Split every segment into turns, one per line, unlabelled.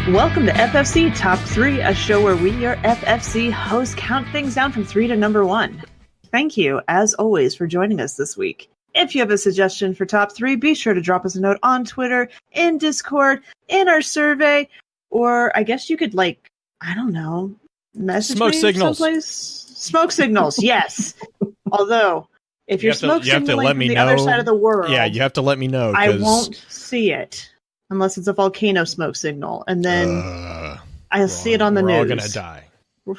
Welcome to FFC Top 3, a show where we, your FFC hosts, count things down from 3 to number 1. Thank you, as always, for joining us this week. If you have a suggestion for Top 3, be sure to drop us a note on Twitter, in Discord, in our survey, or I guess you could, message
Smoke
me
signals.
someplace. Smoke signals, yes. Although, if you're smoke signaling from the other side of the world,
yeah, you have to let me know.
I won't see it. Unless it's a volcano smoke signal, and then I'll see it on the news.
We're all gonna die.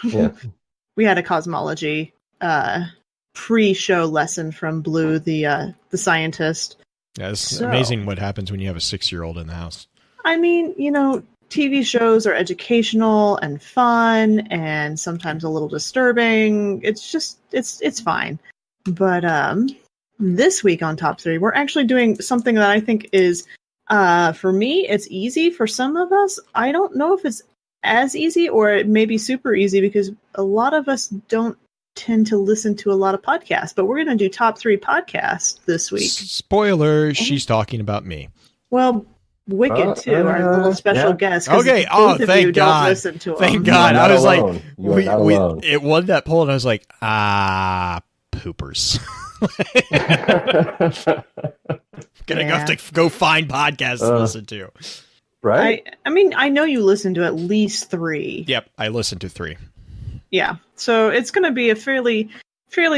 Yeah.
We had a cosmology pre-show lesson from Blue, the scientist.
Yeah, it's amazing what happens when you have a 6-year-old in the house.
I mean, TV shows are educational and fun, and sometimes a little disturbing. It's just it's fine. But this week on Top 3, we're actually doing something that I think is. For me, it's easy. For some of us, I don't know if it's as easy or it may be super easy because a lot of us don't tend to listen to a lot of podcasts. But we're going to do Top 3 podcasts this week.
Spoiler, she's talking about me.
Well, Wykid, too, our little special guest.
Okay, thank God.
Don't listen to
thank
him.
God. I was
alone.
like, it won that poll, and I was like, poopers. Gonna have to go find podcasts to listen to.
Right?
I mean, I know you listen to at least 3.
Yep, I listened to 3.
Yeah, so it's going to be a fairly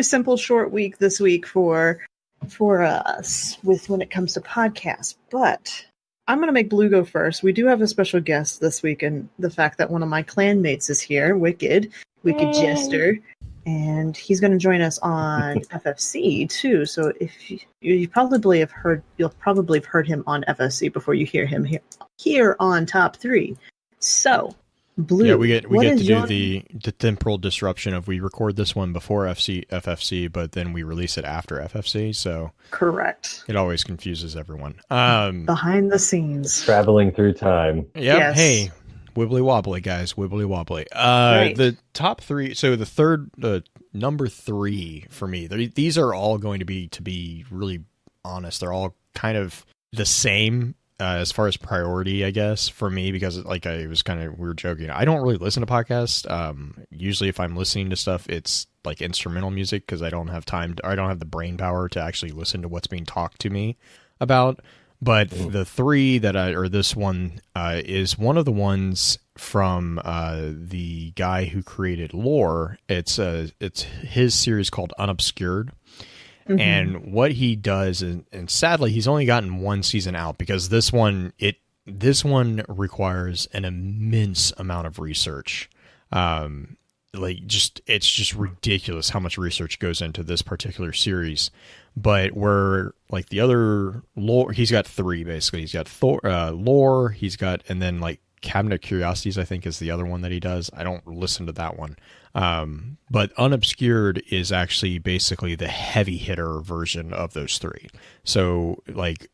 simple, short week this week for us when it comes to podcasts. But I'm going to make Blue go first. We do have a special guest this week, and the fact that one of my clanmates is here, Wykid Jester. And he's going to join us on FFC too. So if you probably have heard, you'll probably have heard him on FFC before you hear him here on Top 3. So, Blue,
yeah, we get to do the temporal disruption of we record this one before FFC, but then we release it after FFC. So
correct.
It always confuses everyone.
Behind the scenes,
traveling through time.
Yep.
Yes.
Hey. Wibbly wobbly, guys. Wibbly wobbly.
Right.
The top 3. So the third, number 3 for me. These are all going to be really honest. They're all kind of the same as far as priority, I guess, for me, because we were joking. I don't really listen to podcasts. Usually, if I'm listening to stuff, it's like instrumental music because I don't have time. I don't have the brain power to actually listen to what's being talked to me about. But the 3 this one is one of the ones from the guy who created Lore. It's his series called Unobscured. Mm-hmm. And what he does, and sadly, he's only gotten 1 season out because this one requires an immense amount of research. It's just ridiculous how much research goes into this particular series. But where like the other Lore, he's got 3 basically. He's got Lore, and then like Cabinet of Curiosities, I think, is the other one that he does. I don't listen to that one. But Unobscured is actually basically the heavy hitter version of those 3. So like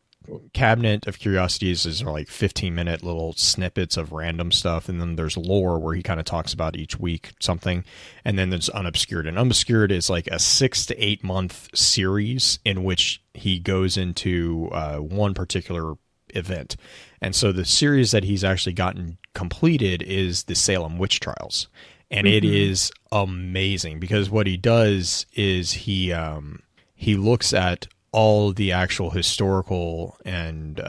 Cabinet of Curiosities is like 15-minute little snippets of random stuff, and then there's Lore where he kind of talks about each week something, and then there's Unobscured. And Unobscured is like a 6 to 8 month series in which he goes into one particular event. And so the series that he's actually gotten completed is the Salem Witch Trials, and it is amazing because what he does is he looks at all the actual historical and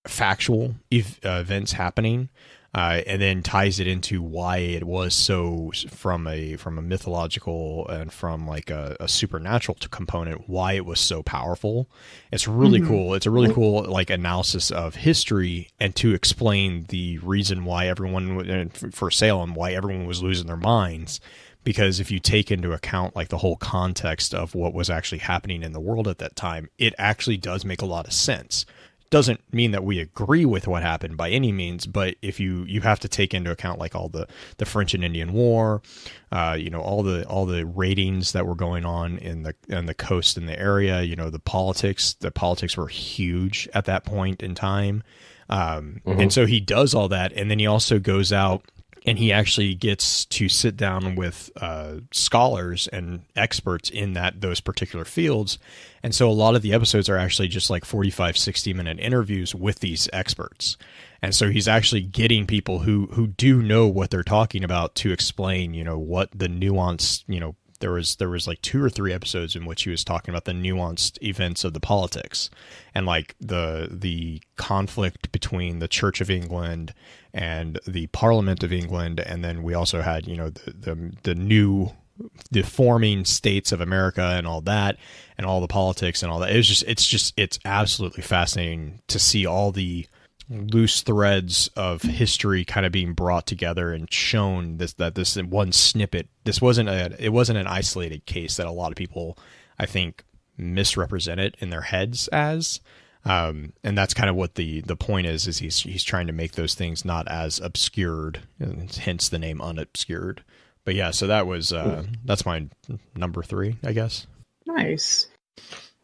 factual events happening, and then ties it into why it was so from a mythological and from like a supernatural component, why it was so powerful. It's really cool. It's a really cool like analysis of history and to explain the reason why everyone for Salem, why everyone was losing their minds. Because if you take into account like the whole context of what was actually happening in the world at that time, it actually does make a lot of sense. Doesn't mean that we agree with what happened by any means, but if you have to take into account like all the French and Indian War, all the raidings that were going on in the coast in the area, the politics were huge at that point in time. And so he does all that, and then he also goes out and he actually gets to sit down with scholars and experts in those particular fields. And so a lot of the episodes are actually just like 45, 60-minute interviews with these experts. And so he's actually getting people who do know what they're talking about to explain, what the nuanced, there was like 2 or 3 episodes in which he was talking about the nuanced events of the politics and like the conflict between the Church of England and the Parliament of England. And then we also had, the forming states of America and all that, and all the politics and all that. It's absolutely fascinating to see all the loose threads of history kind of being brought together and shown that this one snippet, it wasn't an isolated case that a lot of people, I think, misrepresent it in their heads as. And that's kind of what the point is he's trying to make those things not as obscured, hence the name Unobscured. But yeah, so that was that's my number 3, I guess.
Nice.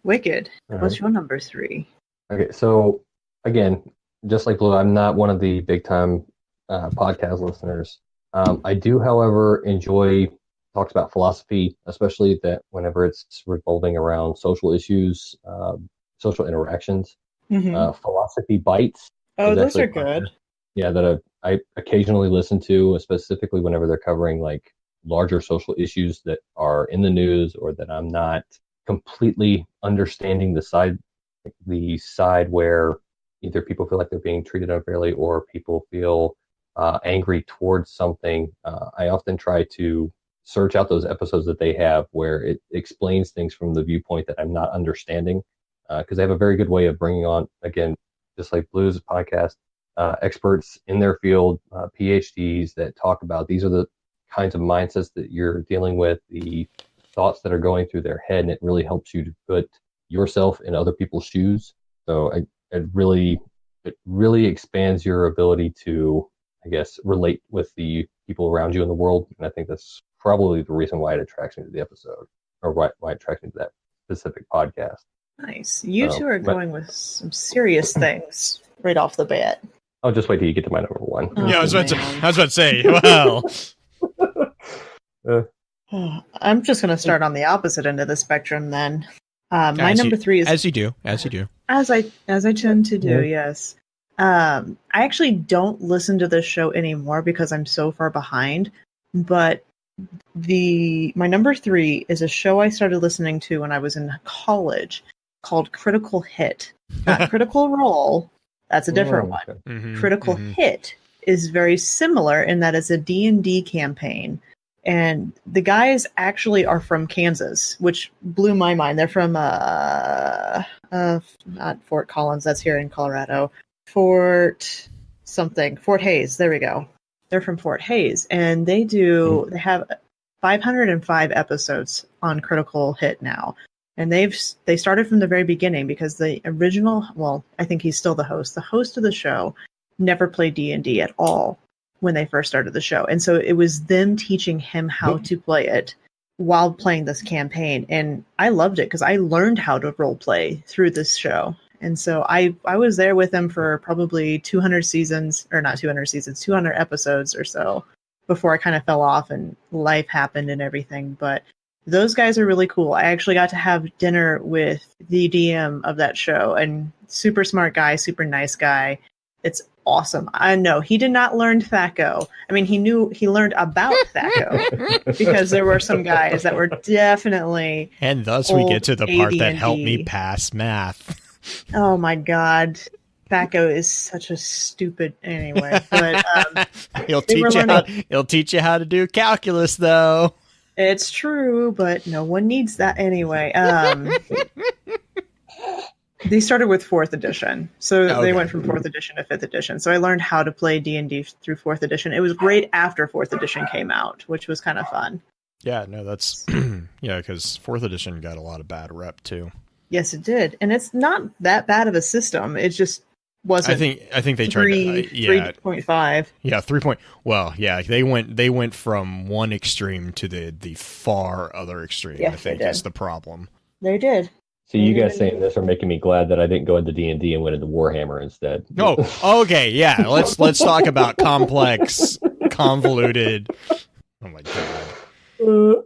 Wykid, what's your number 3?
Okay, so again, just like Blue, I'm not one of the big time podcast listeners. I do, however, enjoy talks about philosophy, especially that whenever it's revolving around social issues, social interactions. Philosophy Bites.
Oh, those are good.
Yeah, that I occasionally listen to, specifically whenever they're covering like larger social issues that are in the news or that I'm not completely understanding the side where either people feel like they're being treated unfairly or people feel angry towards something. I often try to search out those episodes that they have where it explains things from the viewpoint that I'm not understanding, because they have a very good way of bringing on, again, just like Blue's podcast, experts in their field, PhDs that talk about these are the kinds of mindsets that you're dealing with, the thoughts that are going through their head, and it really helps you to put yourself in other people's shoes. So it really expands your ability to, I guess, relate with the people around you in the world. And I think that's probably the reason why it attracts me to the episode, or why it attracts me to that specific podcast.
Nice. You two are going with some serious things right off the bat.
I'll just wait till you get to my number 1.
Yeah, I was about to say, well.
I'm just going to start on the opposite end of the spectrum then. My number 3 is
as you do.
As I tend to do, yes. I actually don't listen to this show anymore because I'm so far behind. But my number 3 is a show I started listening to when I was in college called Critical Hit. Not Critical Role. That's a different one.
Mm-hmm,
Critical Hit is very similar in that it's a D&D campaign. And the guys actually are from Kansas, which blew my mind. They're from, not Fort Collins, that's here in Colorado. Fort Hays, there we go. They're from Fort Hays. And they have 505 episodes on Critical Hit now. And they started from the very beginning because the original, well, I think he's still the host of the show, never played D&D at all when they first started the show. And so it was them teaching him how to play it while playing this campaign. And I loved it because I learned how to role play through this show. And so I was there with them for probably 200 episodes or so before I kind of fell off and life happened and everything. But those guys are really cool. I actually got to have dinner with the DM of that show, and super smart guy, super nice guy. It's awesome. I know he did not learn THAC0. I mean, he learned about THAC0 because there were some guys that were definitely.
And thus we get to the part that helped me pass math.
Oh my God. THAC0 is such a stupid anyway. But
he'll teach you how to do calculus though.
It's true, but no one needs that anyway. They started with 4th edition. So They went from 4th edition to 5th edition. So I learned how to play D&D through 4th edition. It was right after 4th edition came out, which was kind of fun.
Yeah, no, that's because 4th edition got a lot of bad rep too.
Yes, it did. And it's not that bad of a system. It just wasn't.
I think they tried
3.5.
Yeah, 3. Well, yeah, they went from one extreme to the far other extreme.
Yeah,
I think is the problem.
They did.
So you guys saying this are making me glad that I didn't go into D&D and went into Warhammer instead.
No, okay, yeah. Let's talk about complex convoluted. Oh my god.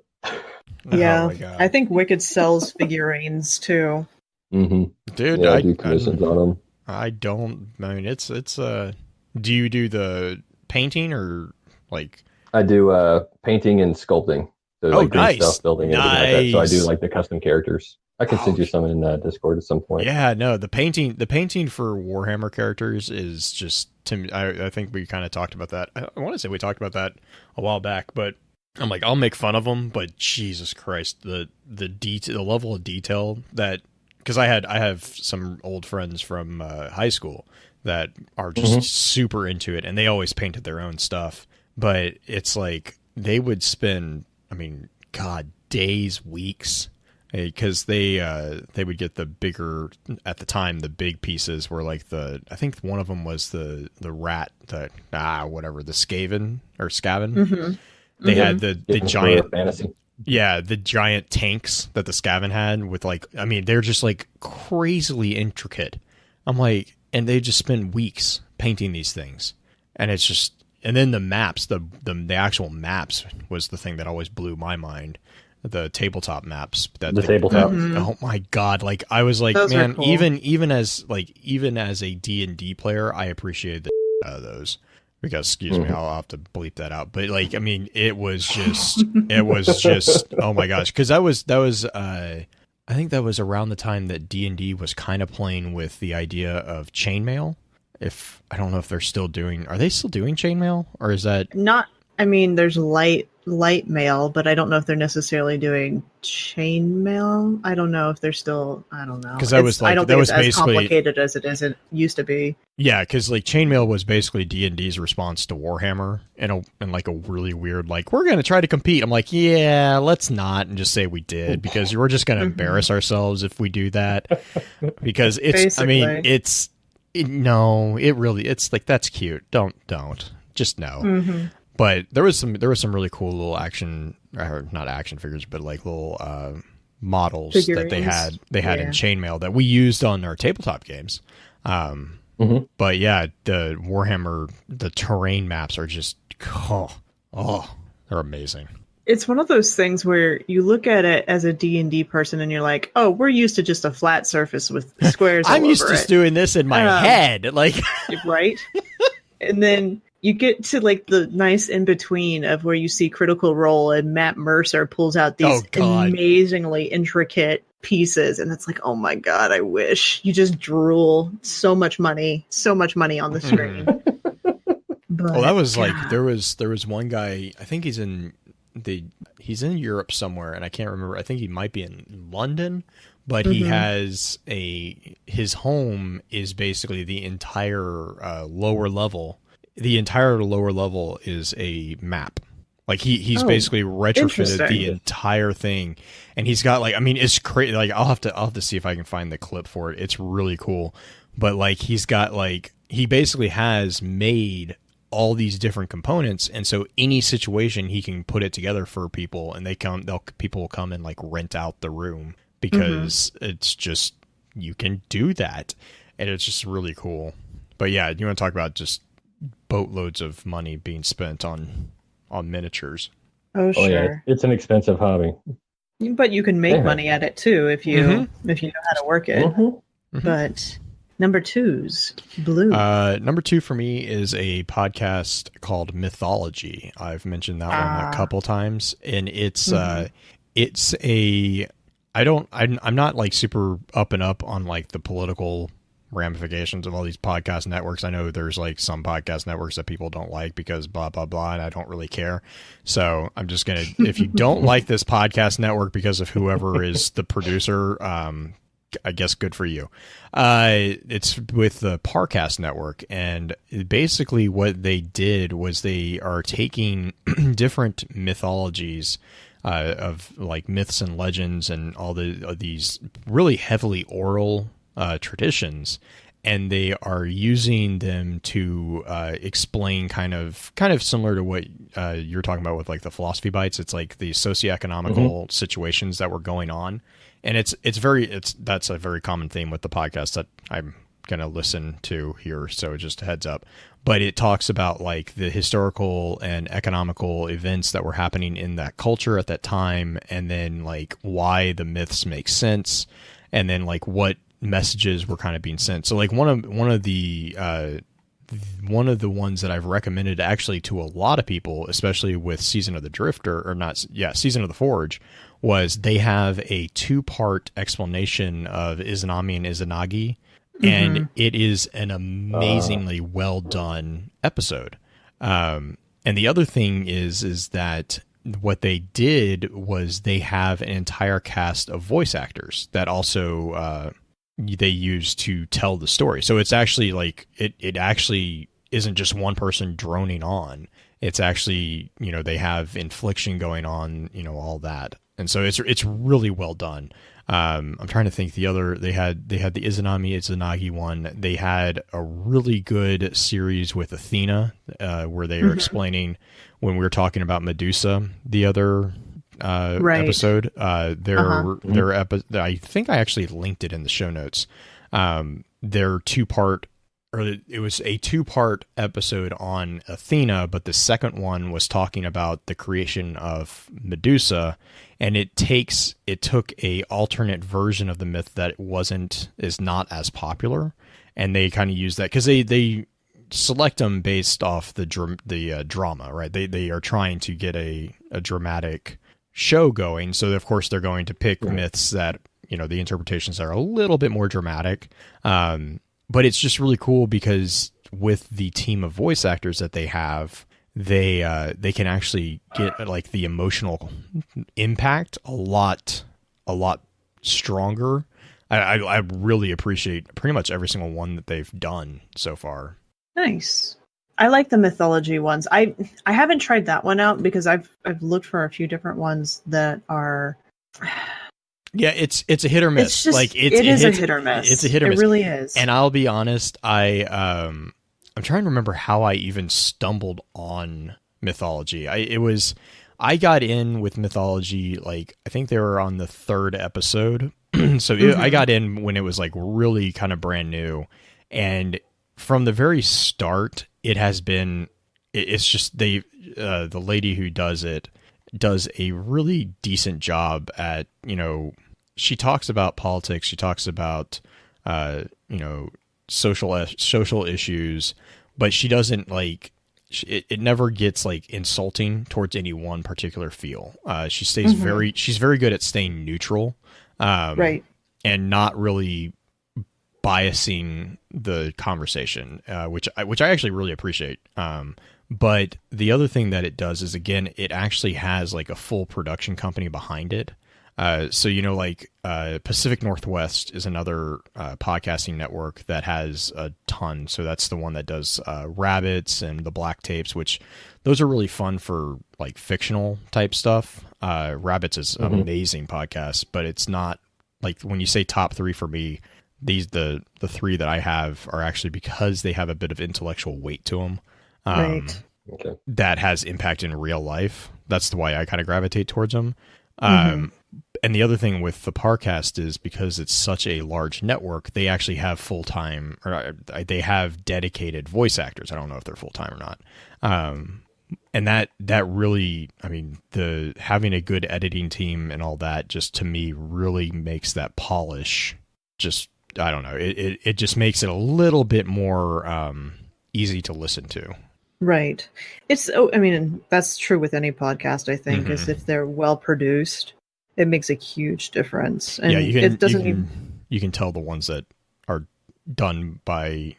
Yeah,
oh my god.
I think Wykid sells figurines too.
Mm-hmm.
Dude,
Yeah, I do commissions on them.
I don't. I mean, it's. Do you do the painting or like?
I do painting and sculpting. So like green
nice,
stuff, building and everything like that. So I do like the custom characters. I can send you some in Discord at some point.
Yeah, no, the painting for Warhammer characters is just to me. I think we kind of talked about that. I want to say we talked about that a while back, but I'm like, I'll make fun of them, but Jesus Christ, the level of detail that, because I have some old friends from high school that are just super into it, and they always painted their own stuff. But it's like they would spend, I mean, God, days, weeks, because they would get the bigger, at the time, the big pieces were like I think one of them was the rat, the Skaven or Skaven.
Mm-hmm.
They had the giant
fantasy.
Yeah, the giant tanks that the Skaven had with like, I mean, they're just like crazily intricate. I'm like, and they just spend weeks painting these things, and it's just, and then the maps, the actual maps was the thing that always blew my mind. The tabletop maps that
tabletop.
Oh my god! Like I was like,
those
man,
cool.
even as a D&D player, I appreciated the out of those. Because, excuse me, I'll have to bleep that out. But like, I mean, it was just, oh my gosh. Because that was, I think that was around the time that D&D was kind of playing with the idea of chainmail. I don't know if they're still doing, are they still doing chainmail? Or is that?
Not, I mean, there's light mail, but I don't know if they're necessarily doing chainmail. I don't know if they're still, I don't know.
Because that was like,
I don't think it's as complicated as it used to be.
Yeah, because like chainmail was basically D&D's response to Warhammer in like a really weird, like, we're going to try to compete. I'm like, yeah, let's not, and just say we did, because we're just going to embarrass ourselves if we do that. Because it's, basically. I mean, no, it really, it's like, that's cute. Don't, just no.
Mm-hmm.
But there was some really cool little not action figures, but like little models figurines that they had in chainmail that we used on our tabletop games. But yeah, the Warhammer, the terrain maps are just they're amazing.
It's one of those things where you look at it as a D&D person and you're like, oh, we're used to just a flat surface with squares all over it.
I'm used to doing this in my head, like
right? And then you get to like the nice in between of where you see Critical Role and Matt Mercer pulls out these amazingly intricate pieces, and it's like, oh my god, I wish. You just drool. So much money on the screen. But,
that was like there was one guy, I think he's in Europe somewhere, and I can't remember. I think he might be in London, but he has his home is basically the entire lower level. The entire lower level is a map. Like he's basically retrofitted the entire thing, and he's got like, I mean, it's crazy. Like I'll have to see if I can find the clip for it. It's really cool. But like he's got like, he basically has made all these different components, and so any situation he can put it together for people, and people will come and like rent out the room because it's just, you can do that, and it's just really cool. But yeah, you want to talk about just boatloads of money being spent on miniatures.
Oh sure.
Yeah. It's an expensive hobby.
But you can make money at it too if you know how to work it. But number 2's Blue.
Number 2 for me is a podcast called Mythology. I've mentioned that one a couple times, and it's I'm not like super up and up on like the political ramifications of all these podcast networks. I know there's like some podcast networks that people don't like because blah blah blah, and I don't really care. So I'm just gonna, if you don't like this podcast network because of whoever is the producer, I guess good for you. It's with the Parcast network, and basically what they did was they are taking different mythologies of like myths and legends and all these really heavily oral traditions, and they are using them to explain kind of similar to what you're talking about with like the philosophy bites. It's like the socioeconomical situations that were going on, and that's a very common theme with the podcast that I'm going to listen to here, so just a heads up. But it talks about like the historical and economical events that were happening in that culture at that time, and then like why the myths make sense, and then like what messages were kind of being sent. So like one of the ones that I've recommended actually to a lot of people, especially with Season of the Drifter, or not, yeah, Season of the Forge, was they have a 2-part explanation of Izanami and Izanagi, and it is an amazingly well done episode. And the other thing is that what they did was they have an entire cast of voice actors that also they use to tell the story. So it's actually like it actually isn't just one person droning on. It's actually, they have infliction going on, all that. And so it's really well done. I'm trying to think they had the Izanami Izanagi one. They had a really good series with Athena, where they are explaining when we were talking about Medusa the other episode. I think I actually linked it in the show notes. Their 2-part, or it was a 2-part episode on Athena, but the second one was talking about the creation of Medusa, and it took a alternate version of the myth that is not as popular, and they kind of use that because they select them based off the drama, right? They are trying to get a dramatic show going, so of course they're going to pick myths that the interpretations are a little bit more dramatic. But it's just really cool because with the team of voice actors that they have, they can actually get like the emotional impact a lot stronger. I really appreciate pretty much every single one that they've done so far.
Nice. I like the mythology ones. I haven't tried that one out because I've looked for a few different ones that are.
Yeah, it's a hit or miss.
It is a hit or miss.
It's a hit or miss.
It really is.
And I'll be honest, I'm trying to remember how I even stumbled on Mythology. I got in with Mythology, like I think they were on the 3rd episode. So I got in when it was like really kind of brand new, and from the very start, it has been. It's just the lady who does it does a really decent job at, she talks about politics, she talks about social issues, but she doesn't like it never gets like insulting towards any one particular feel. She stays she's very good at staying neutral,
right,
and not really biasing the conversation, which I actually really appreciate. But the other thing that it does is, again, it actually has like a full production company behind it. So, Pacific Northwest is another podcasting network that has a ton. So that's the one that does Rabbits and the Black Tapes, which those are really fun for like fictional type stuff. Rabbits is an amazing podcast, but it's not like when you say top 3 for me, the 3 that I have are actually because they have a bit of intellectual weight to them.
Right.
That has impact in real life. That's why I kind of gravitate towards them. And the other thing with the Parcast is because it's such a large network, they actually have full-time, or they have dedicated voice actors. I don't know if they're full-time or not. And that really, I mean, having a good editing team and all that, just to me really makes that polish just, I don't know. It just makes it a little bit more easy to listen to.
Right. That's true with any podcast, I think, is if they're well produced, it makes a huge difference. And
you can tell the ones that are done by,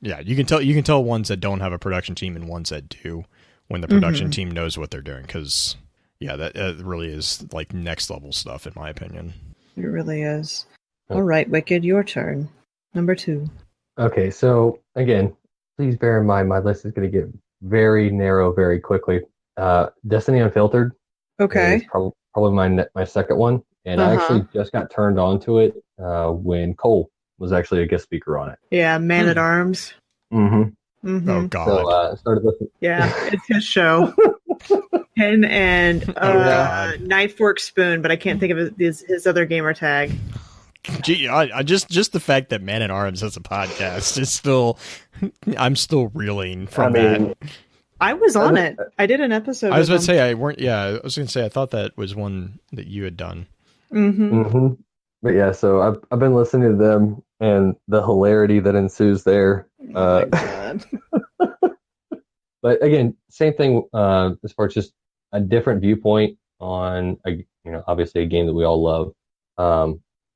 you can tell ones that don't have a production team and ones that do when the production team knows what they're doing. Because, that really is like next level stuff, in my opinion.
It really is. All right, Wykid, your turn. Number 2.
Okay, so again, please bear in mind my list is going to get very narrow very quickly. Destiny Unfiltered.
Okay.
Is probably my second one, and I actually just got turned on to it when Cole was actually a guest speaker on it.
Yeah, Man at Arms.
Oh God!
So started listening.
Yeah, it's his show. Him and Knife Fork Spoon, but I can't think of his other gamer tag.
Gee, I just the fact that Man at Arms has a podcast is still, I'm still reeling from that.
I was on it. I did an episode.
I was about to say I weren't. Yeah, I was going to say I thought that was one that you had done.
But yeah, so I've been listening to them and the hilarity that ensues there.
Oh my God.
But again, same thing as far as just a different viewpoint on obviously a game that we all love.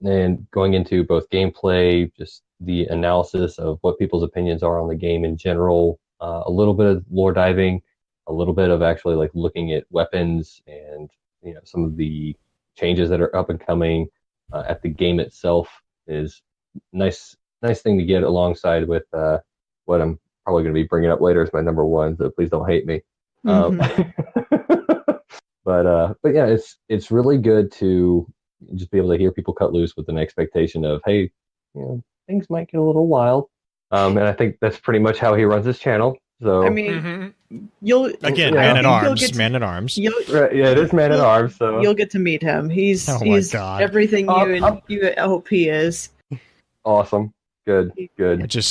And going into both gameplay, just the analysis of what people's opinions are on the game in general, a little bit of lore diving, a little bit of actually like looking at weapons and some of the changes that are up and coming at the game itself is nice thing to get alongside with what I'm probably going to be bringing up later as my number one. So please don't hate me. But yeah, it's really good to just be able to hear people cut loose with an expectation of, hey, things might get a little wild. And I think that's pretty much how he runs his channel. So
I mean, you'll
again, Man at Arms, Man at Arms.
Right, yeah, it is Man at Arms. So
you'll get to meet him. He's everything you hope he is.
Awesome, good.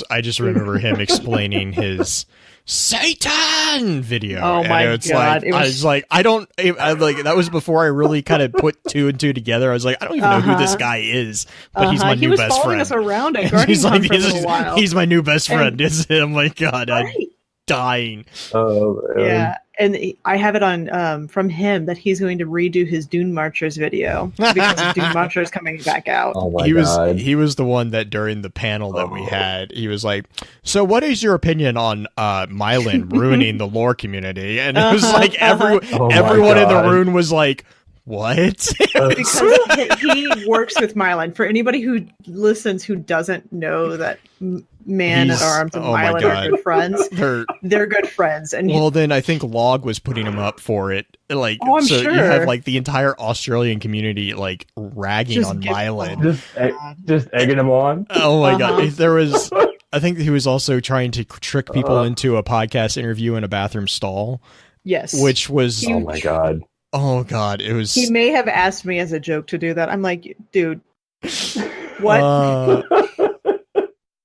I just remember him explaining his Satan video.
Oh my God!
That was before I really kind of put two and two together. I was like, I don't even know who this guy is, but he's my new best friend. He was following
us around at Guardian for a little while.
He's my new best friend. Oh my God! Right. I'm dying.
Yeah, and I have it on from him that he's going to redo his Dune Marchers video because Dune Marchers coming back out.
Oh my God.
He was the one that during the panel that we had, he was like, "So what is your opinion on Myelin ruining the lore community?" And it was like everyone in the room was like, what?
Because he works with Myelin. For anybody who listens who doesn't know that Man at Arms and Myelin are good friends, they're good friends. And
then I think Log was putting him up for it. Like,
I'm
so
sure.
You have like the entire Australian community like ragging on Myelin,
just egging him on.
Oh my God! There was. I think he was also trying to trick people into a podcast interview in a bathroom stall.
Yes,
which was
oh my God.
Oh God, it was.
He may have asked me as a joke to do that. I'm like, dude, what?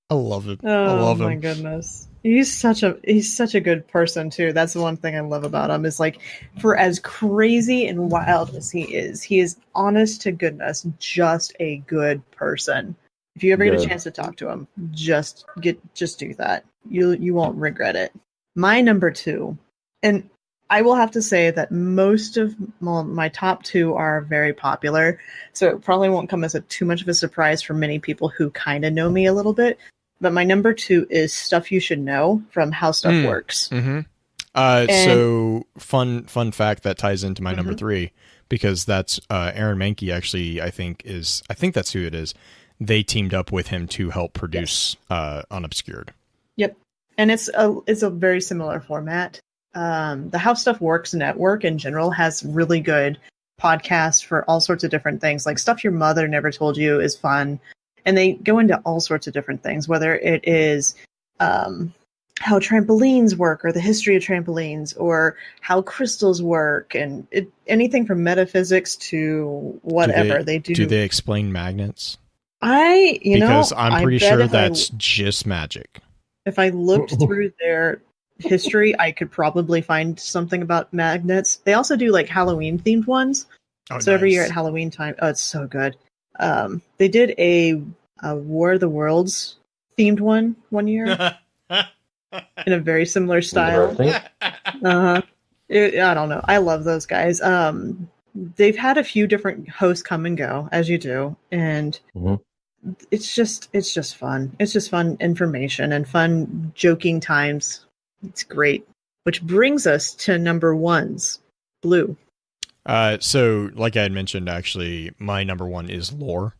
I love him.
Oh my goodness, he's such a good person too. That's the one thing I love about him is like, for as crazy and wild as he is honest to goodness, just a good person. If you ever get a chance to talk to him, just do that. You won't regret it. My number two, and I will have to say that most of my top two are very popular, so it probably won't come as too much of a surprise for many people who kind of know me a little bit. But my number two is Stuff You Should Know from HowStuffWorks.
So fun fact that ties into my number three, because that's Aaron Manky actually, I think that's who it is. They teamed up with him to help produce Unobscured. Yep.
And it's a very similar format. The HowStuffWorks network in general has really good podcasts for all sorts of different things. Like Stuff Your Mother Never Told You is fun. And they go into all sorts of different things, whether it is how trampolines work or the history of trampolines or how crystals work and anything from metaphysics to whatever they do.
Do they explain magnets?
Because
I'm pretty sure that's just magic.
If I looked through their history, I could probably find something about magnets. They also do like Halloween themed ones. So every year at Halloween time, it's so good. They did a War of the Worlds themed one year in a very similar style. I don't know. I love those guys. They've had a few different hosts come and go, as you do, and it's just fun. It's just fun information and fun joking times. It's great. Which brings us to number ones, Blue.
So like I had mentioned, actually, my number one is Lore.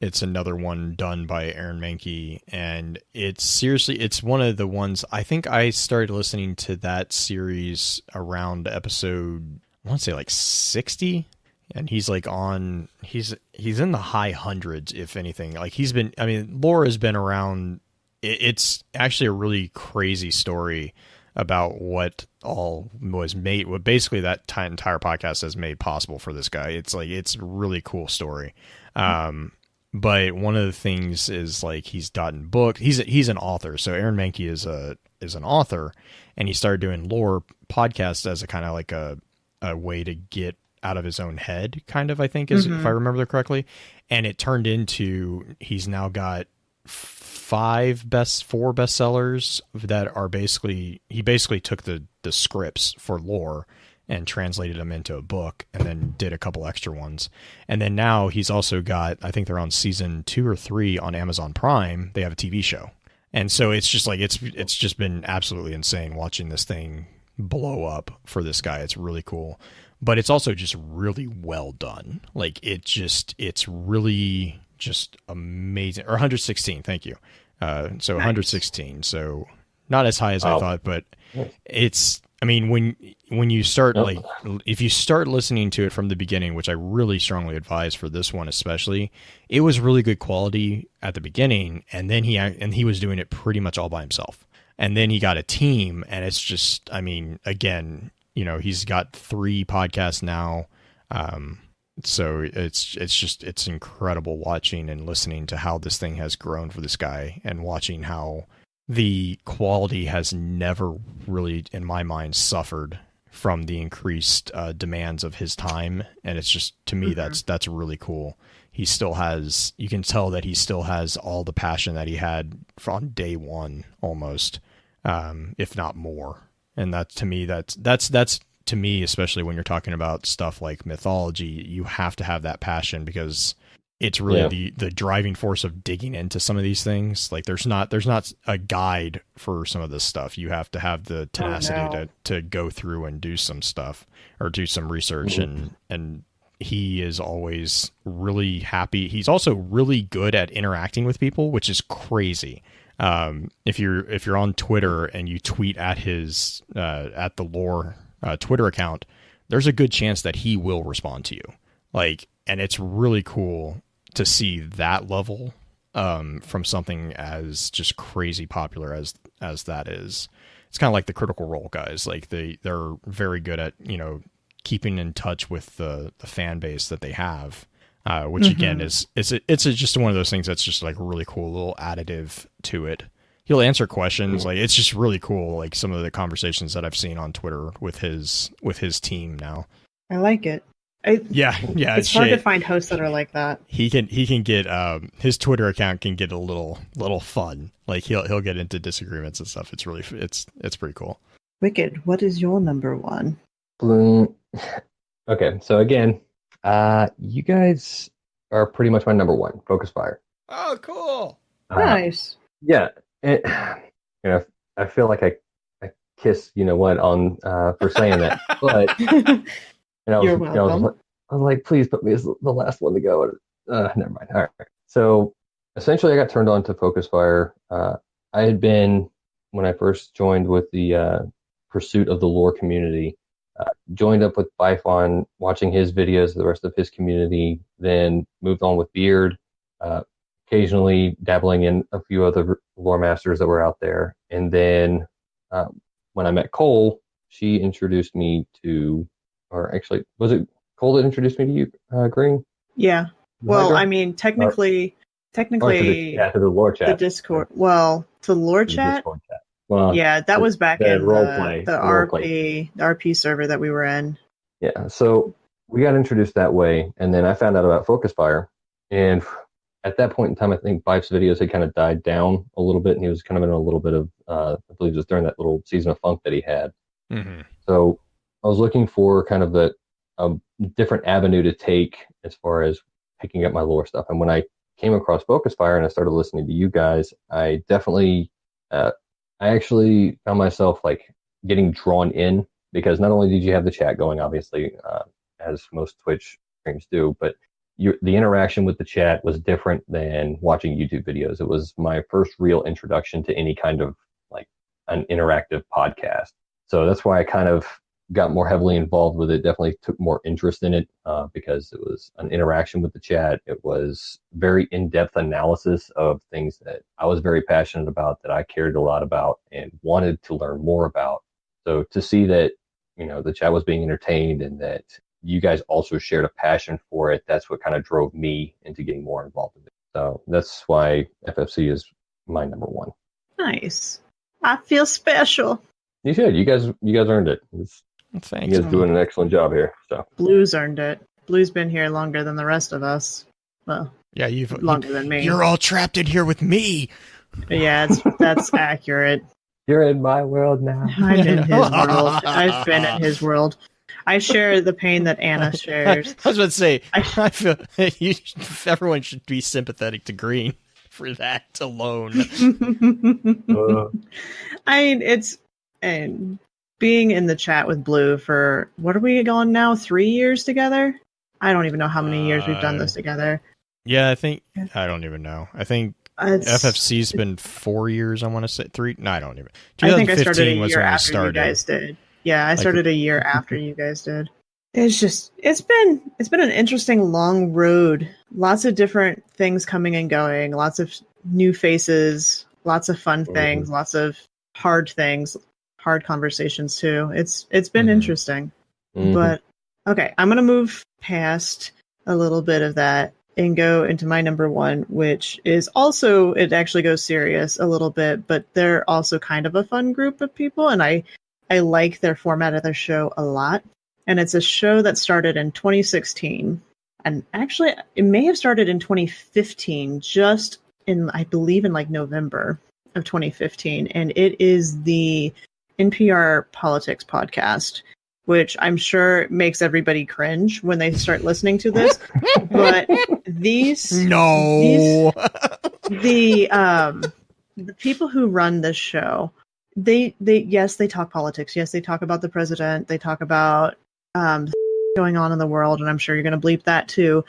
It's another one done by Aaron Manky, and it's one of the ones, I think I started listening to that series around episode, I want to say like 60, and he's like he's in the high hundreds, if anything. Like Lore has been around. It's actually a really crazy story. about what all was made, what basically that entire podcast has made possible for this guy. It's like, it's a really cool story. But one of the things is like, he's gotten booked. He's an author. So Aaron Manky is an author, and he started doing lore podcasts as a kind of like a way to get out of his own head, kind of, I think, is if I remember that correctly. And it turned into, he's now got 4 bestsellers that are basically, he basically took the scripts for lore and translated them into a book, and then did a couple extra ones. And then now he's also got, I think they're on season 2 or 3 on Amazon Prime. They have a TV show. And so it's just like, it's just been absolutely insane watching this thing blow up for this guy. It's really cool, but it's also just really well done. Like, it's really just amazing. Or 116. Thank you. So nice. 116. So not as high as I thought, but it's, I mean, when you start, like, if you start listening to it from the beginning, which I really strongly advise for this one especially, it was really good quality at the beginning, and then he was doing it pretty much all by himself. And then he got a team, and it's just, I mean, again, you know, he's got 3 podcasts now. So it's incredible watching and listening to how this thing has grown for this guy, and watching how the quality has never really, in my mind, suffered from the increased demands of his time. And it's just, to me, that's really cool. He still has, you can tell that he still has all the passion that he had from day one, almost, if not more. And that, to me, that's to me, especially when you're talking about stuff like mythology, you have to have that passion, because it's really the driving force of digging into some of these things. Like, there's not a guide for some of this stuff. You have to have the tenacity to go through and do some stuff, or do some research. And he is always really happy. He's also really good at interacting with people, which is crazy. If you're on Twitter and you tweet at his, at the lore, Twitter account, there's a good chance that he will respond to you. Like, and it's really cool to see that level from something as just crazy popular as that is. It's kind of like the Critical Role guys. Like, they're very good at, you know, keeping in touch with the fan base that they have, which again is just one of those things that's just like a really cool little additive to it. He'll answer questions. Like, it's just really cool. Like, some of the conversations that I've seen on Twitter with his team now.
I like it. It's hard to find hosts that are like that. He
can get his Twitter account can get a little fun. Like, he'll get into disagreements and stuff. It's really it's pretty cool.
Wykid, what is your number 1?
Okay, so again, you guys are pretty much my number 1. Focus Fire.
Oh, cool.
Nice.
Yeah, you know, I feel like I kiss, you know what, on for saying that, but. And
You're welcome.
I was like, please put me as the last one to go. Never mind. All right. So essentially, I got turned on to Focus Fire. I had been, when I first joined with the pursuit of the lore community, joined up with Byfon, watching his videos, the rest of his community, then moved on with Beard, occasionally dabbling in a few other lore masters that were out there. And then when I met Cole, she introduced me to, or actually, was it Cole that introduced me to you, Green?
Yeah. Well, I mean, technically,
to the lore chat.
The Discord. Well, to lore chat.
Discord chat. Well,
yeah, that was back in the
RP
server that we were in.
Yeah, so we got introduced that way, and then I found out about Focus Fire, and at that point in time, I think Bife's videos had kind of died down a little bit, and he was kind of in a little bit of, I believe it was during that little season of funk that he had.
Mm-hmm.
So I was looking for kind of a different avenue to take as far as picking up my lore stuff. And when I came across Focus Fire and I started listening to you guys, I definitely, I actually found myself like getting drawn in, because not only did you have the chat going, obviously, as most Twitch streams do, but the interaction with the chat was different than watching YouTube videos. It was my first real introduction to any kind of like an interactive podcast. So that's why I kind of got more heavily involved with it, definitely took more interest in it, because it was an interaction with the chat. It was very in-depth analysis of things that I was very passionate about, that I cared a lot about and wanted to learn more about. So to see that, the chat was being entertained and that you guys also shared a passion for it, that's what kind of drove me into getting more involved in it. So that's why FFC is my number one.
Nice. I feel special.
You should. You guys earned it.
Thanks.
You guys doing an excellent job here. So
Blue's earned it. Blue's been here longer than the rest of us. Well,
yeah,
longer than me.
You're all trapped in here with me.
Yeah, that's accurate.
You're in my world now.
I'm in his world. I've been in his world. I share the pain that Anna shares.
I was about to say, I feel everyone should be sympathetic to Green for that alone.
And being in the chat with Blue for, what are we going now, 3 years together? I don't even know how many years we've done this together.
Yeah, I don't even know. I think FFC's been 4 years, I want to say. 3? No, I don't even.
I think I started a year after you guys did. Yeah, I started a year after you guys did. It's been an interesting long road. Lots of different things coming and going, lots of new faces, lots of fun things, lots of hard things, hard conversations too. It's been interesting. But okay, I'm going to move past a little bit of that and go into my number one, which is also, it actually goes serious a little bit, but they're also kind of a fun group of people, and I like their format of their show a lot. And it's a show that started in 2016. And actually, it may have started in 2015, I believe in like November of 2015. And it is the NPR Politics podcast, which I'm sure makes everybody cringe when they start listening to this. But the people who run this show, they talk politics. Yes, they talk about the president. They talk about going on in the world, and I'm sure you're going to bleep that too.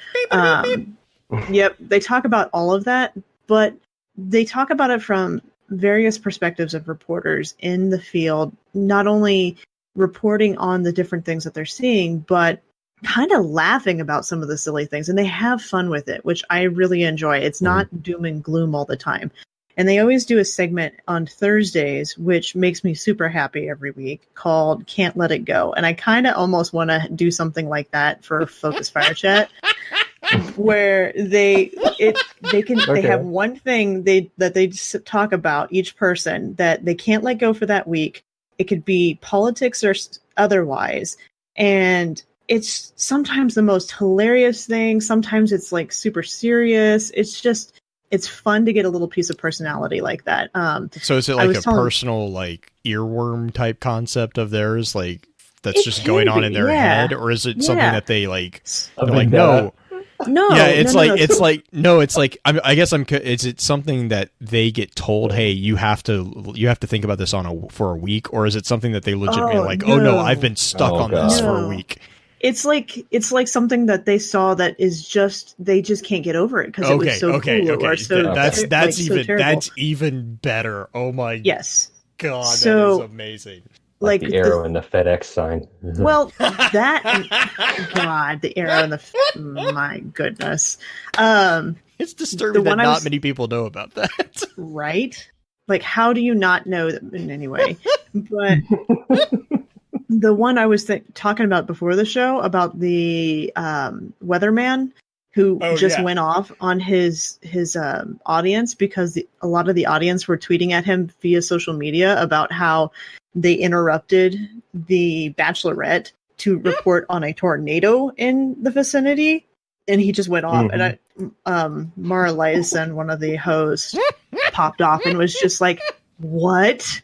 Yep, they talk about all of that, but they talk about it from various perspectives of reporters in the field, not only reporting on the different things that they're seeing, but kind of laughing about some of the silly things, and they have fun with it, which I really enjoy. It's not doom and gloom all the time. And they always do a segment on Thursdays, which makes me super happy every week, called Can't Let It Go. And I kind of almost want to do something like that for Focus Fire Chat, where they have one thing that they just talk about, each person, that they can't let go for that week. It could be politics or otherwise. And it's sometimes the most hilarious thing. Sometimes it's like super serious. It's fun to get a little piece of personality like that.
So is it like a personal, like, earworm type concept of theirs, like that's just going on in their head, or is it something that they like? Like no. Yeah, it's like is it something that they get told, hey, you have to think about this for a week, or is it something that they legitimately I've been stuck on this for a week?
It's like something that they saw that is they just can't get over it because it was so cool. Or so,
that's even better. Oh my God, that is amazing.
Like the arrow and the FedEx sign.
Well, the arrow and my goodness.
It's disturbing that not many people know about that.
Right? Like, how do you not know that in any way? But the one I was talking about before the show, about the Weatherman who went off on his audience because a lot of the audience were tweeting at him via social media about how they interrupted the Bachelorette to report on a tornado in the vicinity, and he just went off. And Mara Liason, one of the hosts, popped off and was just like, "What?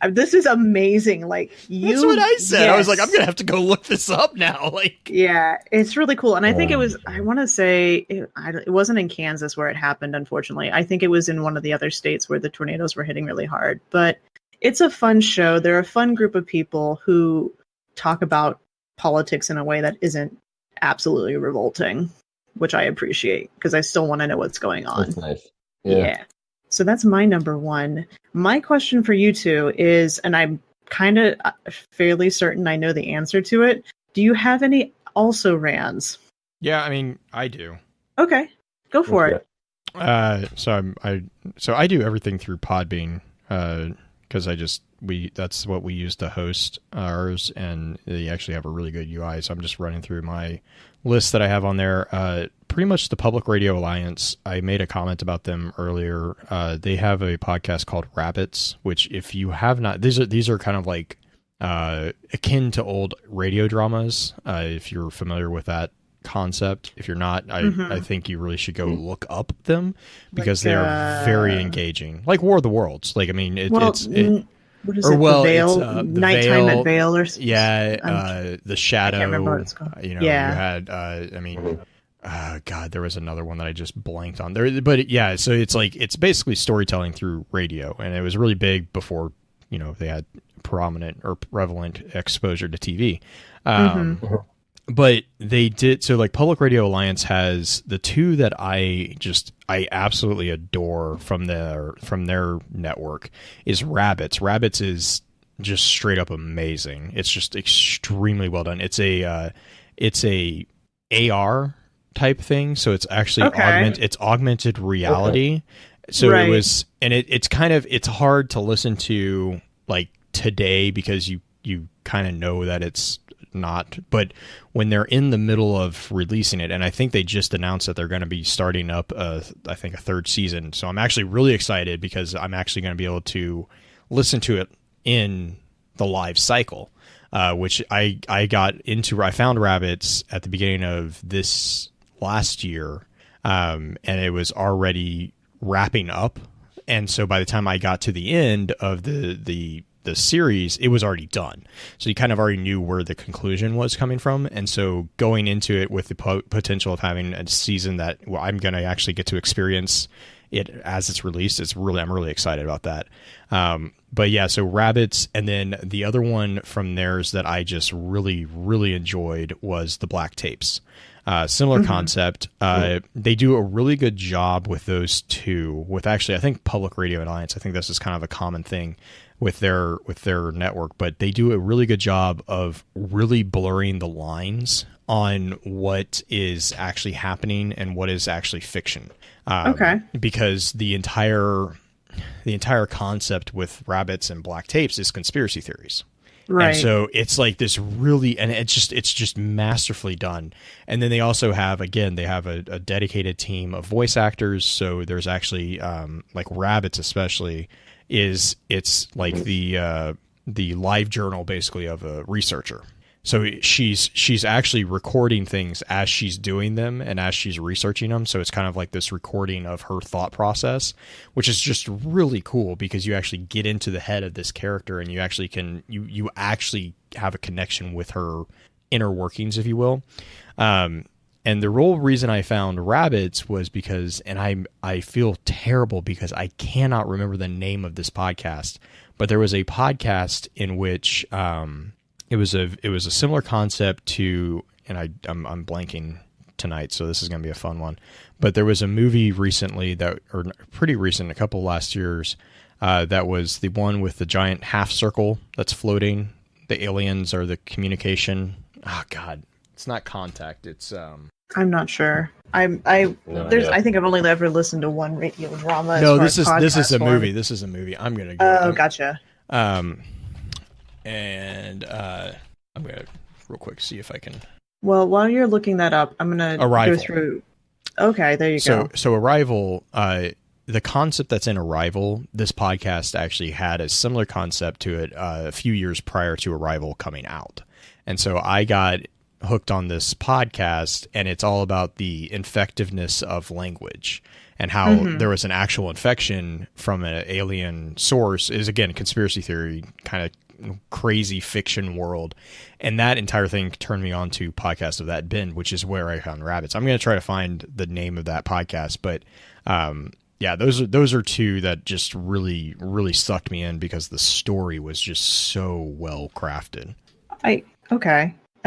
This is amazing!" Like,
that's what I said. Yes. I was like, I'm gonna have to go look this up now. Like,
yeah, it's really cool. And I think it was, I want to say it wasn't in Kansas where it happened, unfortunately. I think it was in one of the other states where the tornadoes were hitting really hard. But it's a fun show. They're a fun group of people who talk about politics in a way that isn't absolutely revolting, which I appreciate because I still want to know what's going on.
That's nice.
Yeah. So that's my number one. My question for you two is, and I'm kind of fairly certain I know the answer to it. Do you have any also rans?
Yeah, I mean, I do.
Okay, go for it.
So I do everything through Podbean because I just that's what we use to host ours, and they actually have a really good UI. So I'm just running through my list that I have on there. Pretty much the Public Radio Alliance. I made a comment about them earlier. They have a podcast called Rabbits, which if you have not, these are kind of like akin to old radio dramas. If you're familiar with that concept, if you're not, I think you really should go look up them, because they are very engaging. Like War of the Worlds. Like, I mean,
what is it? The Veil? Nighttime at Veil or something?
Yeah, The Shadow.
I can't remember what it's called.
You had, God, there was another one that I just blanked on there. But yeah, so it's basically storytelling through radio, and it was really big before, they had prominent or prevalent exposure to TV. But they did, so like Public Radio Alliance has the two that I absolutely adore from their network is Rabbits. Rabbits is just straight up amazing. It's just extremely well done. It's a AR type thing, so it's actually augmented reality. So it was, and it's hard to listen to like today, because you kind of know that it's not, but when they're in the middle of releasing it, and I think they just announced that they're going to be starting up I think a third season, so I'm actually really excited, because I'm actually going to be able to listen to it in the live cycle, which I found Rabbits at the beginning of this last year, and it was already wrapping up, and so by the time I got to the end of the series, it was already done. So you kind of already knew where the conclusion was coming from. And so going into it with the potential of having a season that I'm going to actually get to experience it as it's released, I'm really excited about that. But yeah, so Rabbits, and then the other one from theirs that I just really, really enjoyed was the Black Tapes. Similar concept. They do a really good job with those two, with actually, I think Public Radio Alliance, I think this is kind of a common thing with their network, but they do a really good job of really blurring the lines on what is actually happening and what is actually fiction. Because the entire concept with Rabbits and Black Tapes is conspiracy theories. Right. And so it's like this really, and it's just masterfully done. And then they also have, again, a dedicated team of voice actors. So there's actually, like Rabbits especially, it's like the live journal basically of a researcher. So she's actually recording things as she's doing them and as she's researching them. So it's kind of like this recording of her thought process, which is just really cool, because you actually get into the head of this character, and you actually you actually have a connection with her inner workings, if you will. And the real reason I found Rabbits was because, and I feel terrible because I cannot remember the name of this podcast, but there was a podcast in which it was a similar concept to, and I'm blanking tonight, so this is going to be a fun one. But there was a movie recently or pretty recent, a couple last years, that was the one with the giant half circle that's floating. The aliens are the communication. Oh God. It's not Contact. It's
I'm not sure. I think I've only ever listened to one radio drama.
No, this is a movie. This is a movie. I'm gonna go.
Oh, gotcha.
And I'm gonna real quick see if I can.
Well, while you're looking that up, I'm gonna
Arrival.
Go through. Okay, there you go.
So Arrival. The concept that's in Arrival, this podcast actually had a similar concept to it a few years prior to Arrival coming out, and so I got hooked on this podcast, and it's all about the infectiveness of language and how there was an actual infection from an alien source. Is again conspiracy theory, kind of crazy fiction world, and that entire thing turned me on to Podcast of That Bin, which is where I found Rabbits. I'm going to try to find the name of that podcast, but yeah, those are two that just really, really sucked me in, because the story was just so well crafted.
I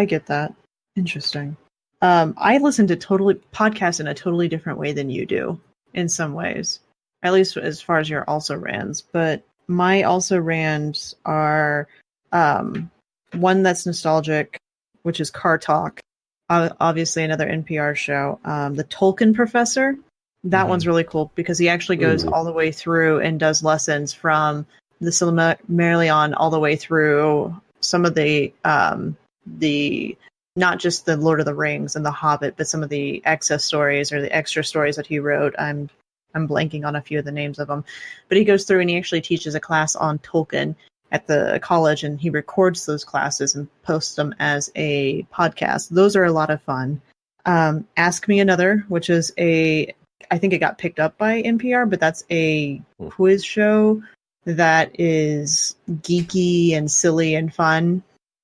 get that. Interesting. I listen to podcasts in a totally different way than you do in some ways, at least as far as your also rans. But my also rans are one that's nostalgic, which is Car Talk, obviously another NPR show. The Tolkien Professor, that one's really cool, because he actually goes all the way through and does lessons from the Silmarillion all the way through some of the not just the Lord of the Rings and the Hobbit, but some of the excess stories or the extra stories that he wrote. I'm blanking on a few of the names of them, but he goes through and he actually teaches a class on Tolkien at the college, and he records those classes and posts them as a podcast. Those are a lot of fun. Ask Me Another, which is I think it got picked up by NPR, but that's a quiz show that is geeky and silly and fun.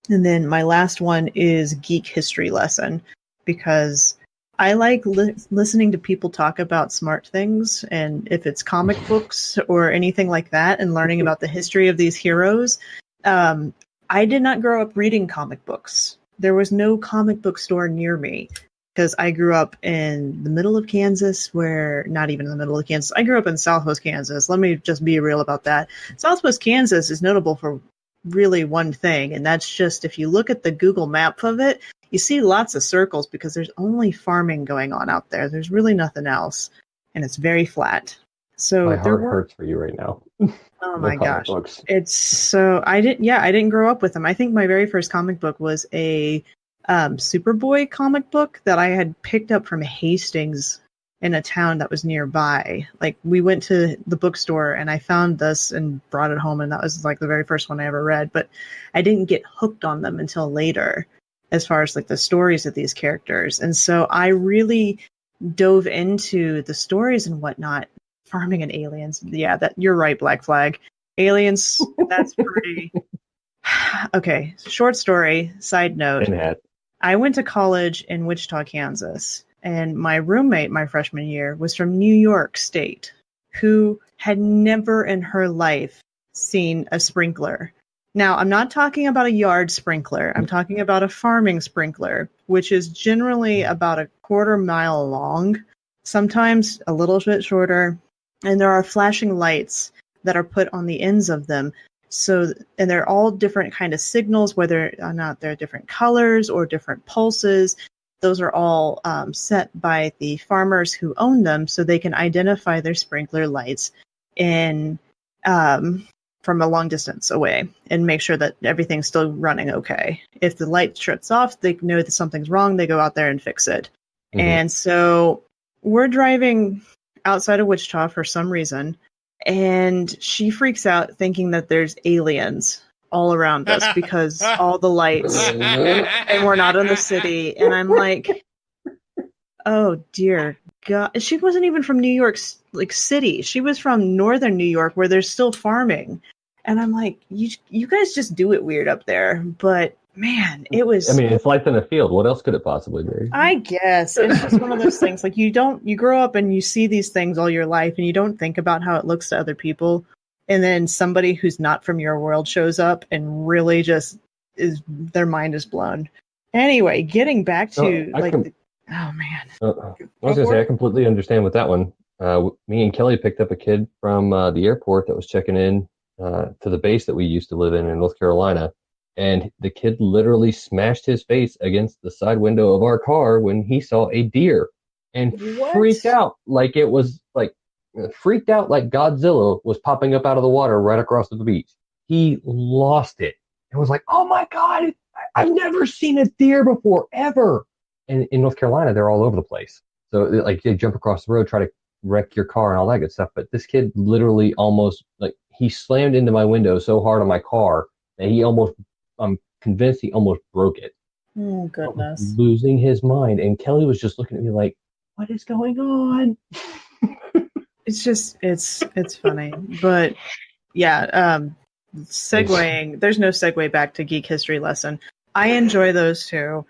And then my last one is Geek History Lesson, because I like listening to people talk about smart things, and if it's comic books or anything like that, and learning about the history of these heroes. I did not grow up reading comic books. There was no comic book store near me, because I grew up in the middle of Kansas, not even in the middle of Kansas. I grew up in Southwest Kansas. Let me just be real about that. Southwest Kansas is notable for really one thing, and that's just, if you look at the Google map of it, you see lots of circles because there's only farming going on out there. There's really nothing else, and it's very flat. So
my heart hurts for you right now.
Oh my gosh. It's so, I didn't grow up with them. I think my very first comic book was a Superboy comic book that I had picked up from Hastings in a town that was nearby. Like, we went to the bookstore and I found this and brought it home, and that was like the very first one I ever read, but I didn't get hooked on them until later, as far as like the stories of these characters. And so I really dove into the stories and whatnot. Farming and aliens. Yeah, that you're right, Black Flag. Aliens, that's pretty... Okay, short story, side note. I went to college in Wichita, Kansas, and my roommate my freshman year was from New York State, who had never in her life seen a sprinkler. Now, I'm not talking about a yard sprinkler. I'm talking about a farming sprinkler, which is generally about a quarter mile long, sometimes a little bit shorter. And there are flashing lights that are put on the ends of them. So, and they're all different kind of signals, whether or not they're different colors or different pulses. Those are all set by the farmers who own them, so they can identify their sprinkler lights from a long distance away and make sure that everything's still running okay. If the light shuts off, they know that something's wrong. They go out there and fix it. Mm-hmm. And so we're driving outside of Wichita for some reason, and she freaks out thinking that there's aliens all around us because all the lights, and we're not in the city. And I'm like, oh dear God. She wasn't even from New York city. She was from northern New York, where there's still farming. And I'm like, you guys just do it weird up there. But man, it was...
I mean, it's life in a field. What else could it possibly be?
I guess. It's just one of those things. Like, you grow up and you see these things all your life, and you don't think about how it looks to other people. And then somebody who's not from your world shows up and really just their mind is blown. Anyway, getting back to oh man.
I was going to say, I completely understand with that one. Me and Kelly picked up a kid from the airport that was checking in to the base that we used to live in North Carolina. And the kid literally smashed his face against the side window of our car when he saw a deer, and freaked out like Godzilla was popping up out of the water right across the beach. He lost it and was like, oh my God, I've never seen a deer before, ever. And in North Carolina, they're all over the place. So like, they jump across the road, try to wreck your car and all that good stuff. But this kid literally almost, like, he slammed into my window so hard on my car that I'm convinced he almost broke it.
Oh, goodness.
Losing his mind. And Kelly was just looking at me like, what is going on?
It's just, it's funny. But yeah, segueing, there's no segue back to Geek History Lesson. I enjoy those two.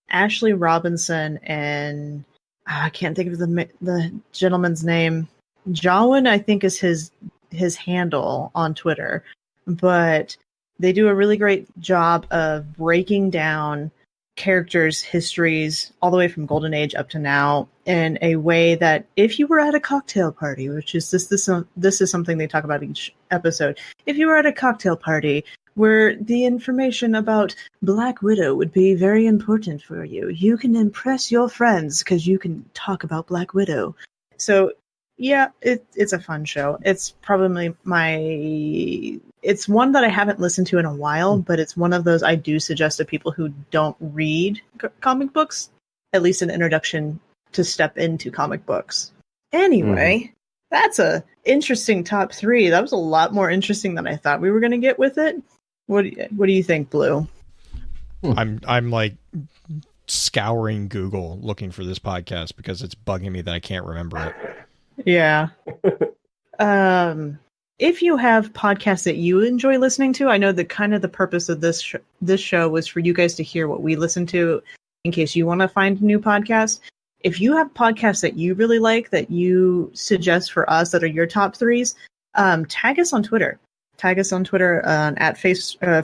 Ashley Robinson and I can't think of the gentleman's name. Jawin, I think, is his handle on Twitter. But they do a really great job of breaking down characters' histories all the way from Golden Age up to now in a way that if you were at a cocktail party, which is this is something they talk about each episode. If you were at a cocktail party where the information about Black Widow would be very important for you, you can impress your friends because you can talk about Black Widow. So Yeah, it's a fun show. It's probably it's one that I haven't listened to in a while, but it's one of those I do suggest to people who don't read comic books, at least an introduction to step into comic books. Anyway, that's a interesting top 3. That was a lot more interesting than I thought we were going to get with it. What do you think, Blue?
I'm like scouring Google looking for this podcast because it's bugging me that I can't remember it.
Yeah. If you have podcasts that you enjoy listening to, I know that kind of the purpose of this show was for you guys to hear what we listen to in case you want to find a new podcast. If you have podcasts that you really like that you suggest for us that are your top 3s, tag us on Twitter. Tag us on Twitter at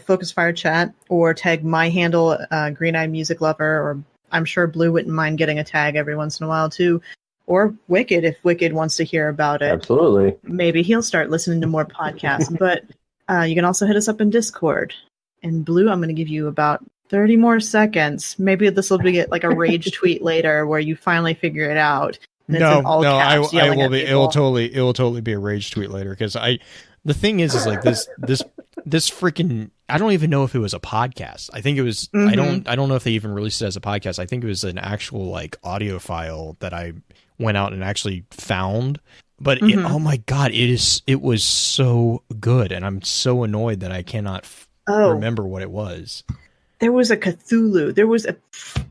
Focus Fire Chat, or tag my handle, Green Eye Music Lover, or I'm sure Blue wouldn't mind getting a tag every once in a while too. Or Wykid, if Wykid wants to hear about it.
Absolutely.
Maybe he'll start listening to more podcasts. But you can also hit us up in Discord. And Blue, I'm going to give you about 30 more seconds. Maybe this will be like a rage tweet later where you finally figure it out. And it's in all caps,
I will be. It will totally be a rage tweet later because the thing is like this freaking. I don't even know if it was a podcast. I think it was. I don't know if they even released it as a podcast. I think it was an actual like audio file that I went out and actually found. But oh my god, it was so good, and I'm so annoyed that I cannot remember what it was.
There was a Cthulhu. There was a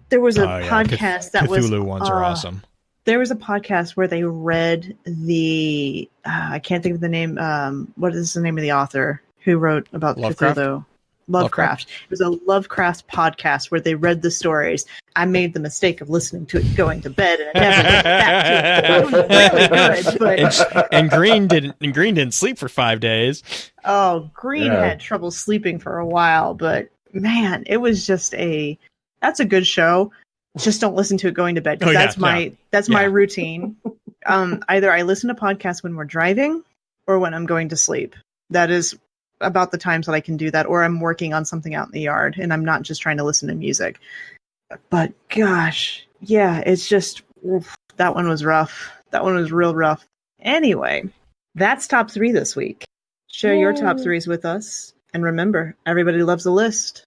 podcast that was
Cthulhu ones are awesome.
There was a podcast where they read the I can't think of the name. What is the name of the author who wrote about Cthulhu? Lovecraft. It was a Lovecraft podcast where they read the stories. I made the mistake of listening to it going to bed, and I never went back to it. It was really good, but
and Green didn't sleep for 5 days.
Oh, Green had trouble sleeping for a while, but man, it was just that's a good show. Just don't listen to it going to bed, because that's my routine. Either I listen to podcasts when we're driving or when I'm going to sleep. That is about the times that I can do that, or I'm working on something out in the yard and I'm not just trying to listen to music. But gosh, yeah, it's just, that one was rough. That one was real rough. Anyway, that's top 3 this week. Share your top 3s with us. And remember, everybody loves a list.